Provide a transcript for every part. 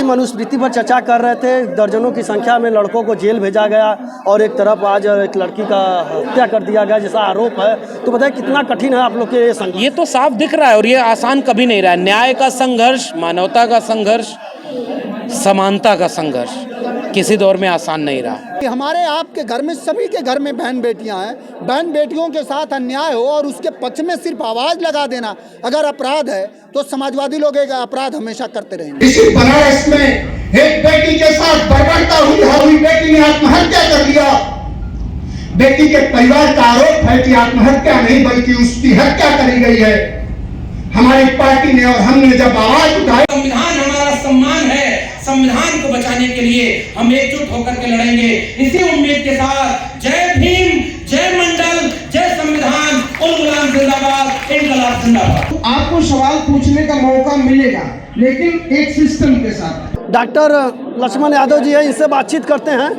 मनुस्मृति पर चर्चा कर रहे थे। दर्जनों की संख्या में लड़कों को जेल भेजा गया और एक तरफ आज एक लड़की का हत्या कर दिया गया जैसा आरोप है, तो बताइए कितना कठिन है आप लोग के संघर्ष? ये तो साफ दिख रहा है और ये आसान कभी नहीं रहा है। न्याय का संघर्ष, मानवता का संघर्ष, समानता का संघर्ष किसी दौर में आसान नहीं रहा। हमारे आपके घर में, सभी के घर में बहन बेटियां हैं। बहन बेटियों के साथ अन्याय हो और उसके पक्ष में सिर्फ आवाज लगा देना अगर अपराध है तो समाजवादी लोग एक अपराध हमेशा करते रहेंगे। इसी बनारस में एक बेटी के साथ बर्बरता हुई बेटी ने आत्महत्या कर लिया। बेटी के परिवार का आरोप है कि आत्महत्या नहीं बल्कि उसकी हत्या करी गई है। हमारी पार्टी ने और हमने जब आवाज उठाई, संविधान हमारा सम्मान है, संविधान को बचाने के लिए हम एकजुट होकर के लड़ेंगे। इसी उम्मीद के साथ जय भीम, जय मंडल, जय संविधान, उल गुलाम जिंदाबाद, इनकलाब जिंदाबाद। आपको सवाल पूछने का मौका मिलेगा, लेकिन एक सिस्टम के साथ। डॉक्टर लक्ष्मण यादव जी है, इनसे बातचीत करते हैं।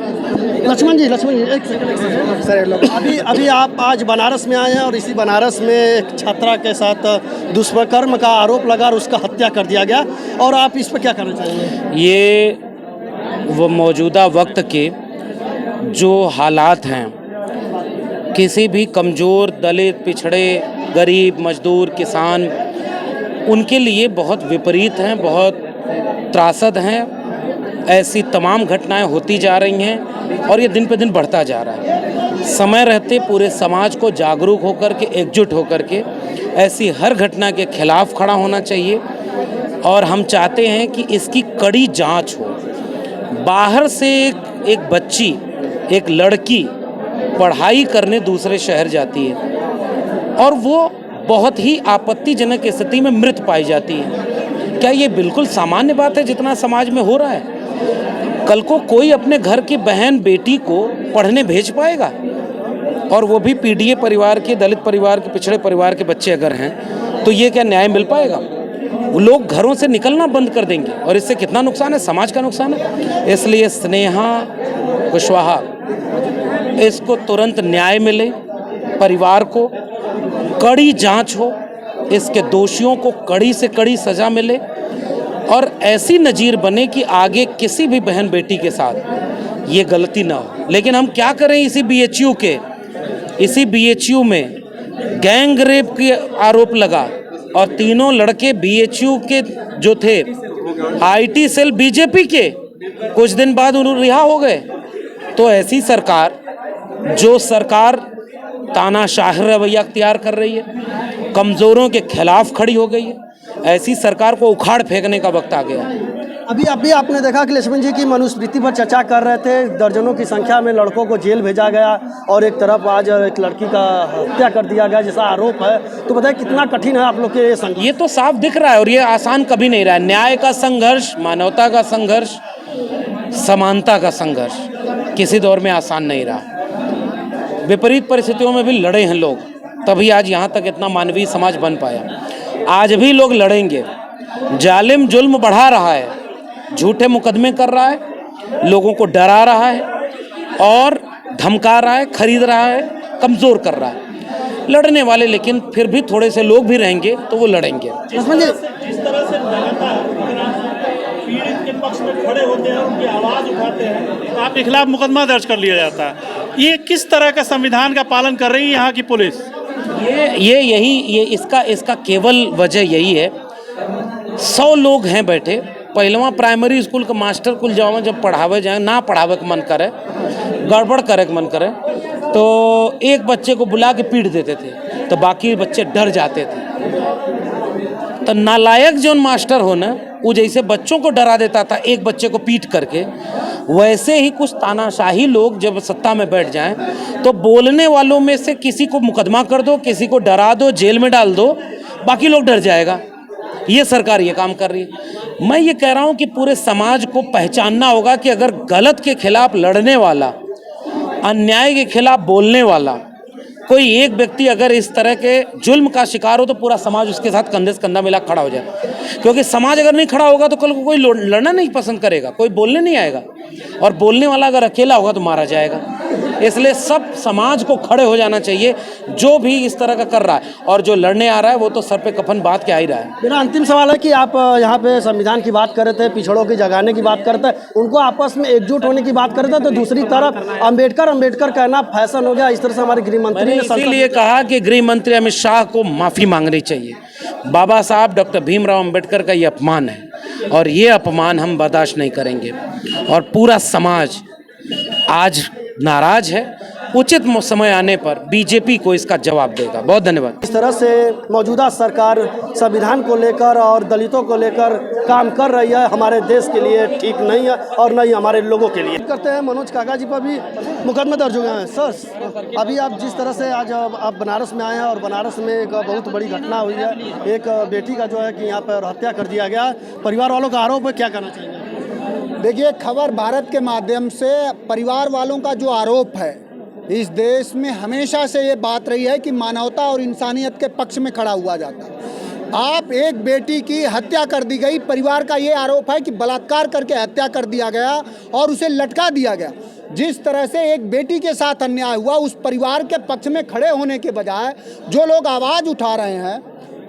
लक्ष्मण जी एक सेकंड सर, अभी आप आज बनारस में आए हैं और इसी बनारस में एक छात्रा के साथ दुष्कर्म का आरोप लगा और उसका हत्या कर दिया गया, और आप इस पर क्या कहना चाहेंगे? ये वो मौजूदा वक्त के जो हालात हैं, किसी भी कमज़ोर, दलित, पिछड़े, गरीब, मजदूर, किसान, उनके लिए बहुत विपरीत हैं, बहुत त्रासद हैं। ऐसी तमाम घटनाएं होती जा रही हैं और ये दिन पे दिन बढ़ता जा रहा है। समय रहते पूरे समाज को जागरूक होकर के, एकजुट होकर के ऐसी हर घटना के खिलाफ खड़ा होना चाहिए और हम चाहते हैं कि इसकी कड़ी जांच हो। बाहर से एक बच्ची, एक लड़की पढ़ाई करने दूसरे शहर जाती है और वो बहुत ही आपत्तिजनक स्थिति में मृत पाई जाती है। क्या ये बिल्कुल सामान्य बात है जितना समाज में हो रहा है? कल को कोई अपने घर की बहन बेटी को पढ़ने भेज पाएगा? और वो भी पीडीए परिवार के, दलित परिवार के, पिछड़े परिवार के बच्चे अगर हैं, तो ये क्या न्याय मिल पाएगा? वो लोग घरों से निकलना बंद कर देंगे और इससे कितना नुकसान है, समाज का नुकसान है। इसलिए स्नेहा कुशवाहा, इसको तुरंत न्याय मिले, परिवार को कड़ी जांच हो, इसके दोषियों को कड़ी से कड़ी सज़ा मिले और ऐसी नज़ीर बने कि आगे किसी भी बहन बेटी के साथ ये गलती ना हो। लेकिन हम क्या करें, इसी बीएचयू में गैंग रेप के आरोप लगा और तीनों लड़के बीएचयू के जो थे, आईटी सेल बीजेपी के, कुछ दिन बाद उन्होंने रिहा हो गए। तो ऐसी सरकार, जो सरकार तानाशाह रवैया अख्तियार कर रही है, कमज़ोरों के खिलाफ खड़ी हो गई है, ऐसी सरकार को उखाड़ फेंकने का वक्त आ गया है। अभी आपने देखा कि लक्ष्मण जी की मनुस्मृति पर चर्चा कर रहे थे। दर्जनों की संख्या में लड़कों को जेल भेजा गया और एक तरफ आज एक लड़की का हत्या कर दिया गया जैसा आरोप है, तो बताइए कितना कठिन है आप लोग के संघर्ष? ये तो साफ दिख रहा है और ये आसान कभी नहीं रहा है। न्याय का संघर्ष, मानवता का संघर्ष, समानता का संघर्ष किसी दौर में आसान नहीं रहा। विपरीत परिस्थितियों में भी लड़े हैं लोग, तभी आज यहाँ तक इतना मानवीय समाज बन पाया। आज भी लोग लड़ेंगे। जालिम जुल्म बढ़ा रहा है, झूठे मुकदमे कर रहा है, लोगों को डरा रहा है और धमका रहा है, खरीद रहा है, कमज़ोर कर रहा है। लड़ने वाले लेकिन फिर भी थोड़े से लोग भी रहेंगे तो वो लड़ेंगे। जिस तरह से लगातार पीड़ित के पक्ष में खड़े होते हैं, उनकी आवाज़ उठाते हैं, तो आपके खिलाफ मुकदमा दर्ज कर लिया जाता है। ये किस तरह का संविधान का पालन कर रही है यहाँ की पुलिस? इसका केवल वजह यही है, 100 लोग हैं बैठे, पहलवा प्राइमरी स्कूल का मास्टर कुल जाओ जब पढ़ावे जाए, ना पढ़ावे का मन करे, गड़बड़ करे का मन करे, तो एक बच्चे को बुला के पीट देते थे तो बाकी बच्चे डर जाते थे। तो नालायक जो मास्टर हो ना, वो जैसे बच्चों को डरा देता था एक बच्चे को पीट करके, वैसे ही कुछ तानाशाही लोग जब सत्ता में बैठ जाएं तो बोलने वालों में से किसी को मुकदमा कर दो, किसी को डरा दो, जेल में डाल दो, बाकी लोग डर जाएगा। ये सरकार ये काम कर रही है। मैं ये कह रहा हूँ कि पूरे समाज को पहचानना होगा कि अगर गलत के खिलाफ लड़ने वाला, अन्याय के खिलाफ बोलने वाला कोई एक व्यक्ति अगर इस तरह के जुल्म का शिकार हो तो पूरा समाज उसके साथ कंधे से कंधा मिला खड़ा हो जाए। क्योंकि समाज अगर नहीं खड़ा होगा तो कल को कोई लड़ना नहीं पसंद करेगा, कोई बोलने नहीं आएगा, और बोलने वाला अगर अकेला होगा तो मारा जाएगा। इसलिए सब समाज को खड़े हो जाना चाहिए जो भी इस तरह का कर रहा है, और जो लड़ने आ रहा है वो तो सर पे कफन बांध के आ ही रहा है। मेरा अंतिम सवाल है कि आप यहाँ पे संविधान की बात कर रहे थे, पिछड़ों की जगाने की बात करते हैं, उनको आपस में एकजुट होने की बात करते हैं, तो दूसरी तरफ अंबेडकर कहना फैशन हो गया। इस तरह से हमारे गृह मंत्री ने इसीलिए कहा कि गृह मंत्री अमित शाह को माफ़ी मांगनी चाहिए। बाबा साहब डॉक्टर भीमराव अंबेडकर का ये अपमान है और ये अपमान हम बर्दाश्त नहीं करेंगे, और पूरा समाज आज नाराज है। उचित समय आने पर बीजेपी को इसका जवाब देगा। बहुत धन्यवाद। इस तरह से मौजूदा सरकार संविधान को लेकर और दलितों को लेकर काम कर रही है, हमारे देश के लिए ठीक नहीं है और न ही हमारे लोगों के लिए। करते हैं मनोज काका जी पर भी मुकदमे दर्ज हो गए हैं। सर, अभी आप जिस तरह से आज आप बनारस में आए हैं और बनारस में एक बहुत बड़ी घटना हुई है, एक बेटी का जो है कि यहाँ पर हत्या कर दिया गया, परिवार वालों का आरोप है, क्या कहना चाहिए? देखिए, खबर भारत के माध्यम से परिवार वालों का जो आरोप है, इस देश में हमेशा से ये बात रही है कि मानवता और इंसानियत के पक्ष में खड़ा हुआ जाता है। आप एक बेटी की हत्या कर दी गई, परिवार का ये आरोप है कि बलात्कार करके हत्या कर दिया गया और उसे लटका दिया गया। जिस तरह से एक बेटी के साथ अन्याय हुआ, उस परिवार के पक्ष में खड़े होने के बजाय जो लोग आवाज़ उठा रहे हैं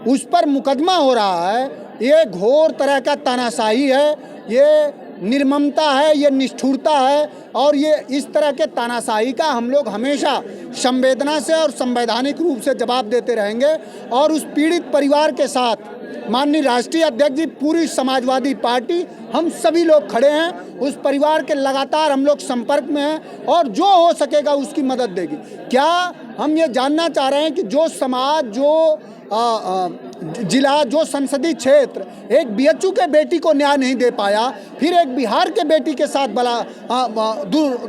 उस पर मुकदमा हो रहा है। ये घोर तरह का तानाशाही है, ये निर्ममता है, ये निष्ठुरता है, और ये इस तरह के तानाशाही का हम लोग हमेशा संवेदना से और संवैधानिक रूप से जवाब देते रहेंगे। और उस पीड़ित परिवार के साथ माननीय राष्ट्रीय अध्यक्ष जी, पूरी समाजवादी पार्टी, हम सभी लोग खड़े हैं। उस परिवार के लगातार हम लोग संपर्क में हैं और जो हो सकेगा उसकी मदद देगी। क्या हम ये जानना चाह रहे हैं कि जो समाज, जो जिला, जो संसदीय क्षेत्र एक बीएचयू के बेटी को न्याय नहीं दे पाया, फिर एक बिहार के बेटी के साथ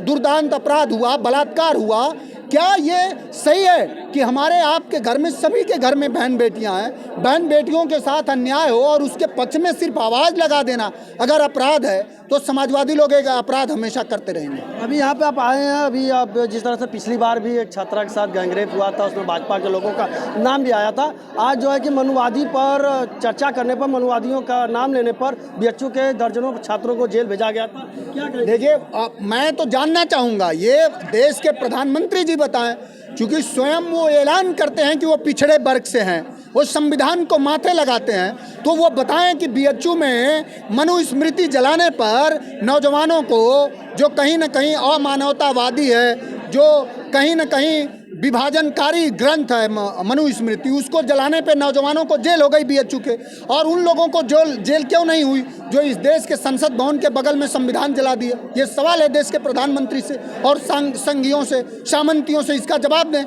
दुर्दांत अपराध हुआ, बलात्कार हुआ, क्या ये सही है कि हमारे आपके घर में, सभी के घर में बहन बेटियां हैं, बहन बेटियों के साथ अन्याय हो और उसके पक्ष में सिर्फ आवाज़ लगा देना अगर अपराध है तो समाजवादी लोग एक अपराध हमेशा करते रहेंगे। अभी यहाँ पे आप आए हैं, अभी आप जिस तरह से पिछली बार भी एक छात्रा के साथ गैंगरेप हुआ था, उसमें भाजपा के लोगों का नाम भी आया था। आज जो है कि मनुवादी पर चर्चा करने पर, मनुवादियों का नाम लेने पर बीएचयू के दर्जनों छात्रों को जेल भेजा गया था। क्या देखिए, मैं तो जानना चाहूँगा, ये देश के प्रधानमंत्री जी बताएं, क्योंकि स्वयं वो ऐलान करते हैं कि वो पिछड़े वर्ग से हैं, वो संविधान को माथे लगाते हैं, तो वो बताएं कि बीएचयू में मनुस्मृति जलाने पर नौजवानों को, जो कहीं न कहीं अमानवतावादी है, जो कहीं न कहीं विभाजनकारी ग्रंथ है मनुस्मृति, उसको जलाने पे नौजवानों को जेल हो गई बीएचयू के। और उन लोगों को जेल क्यों नहीं हुई जो इस देश के संसद भवन के बगल में संविधान जला दिए? ये सवाल है देश के प्रधानमंत्री से और संघियों से, सामंतियों से, इसका जवाब दें।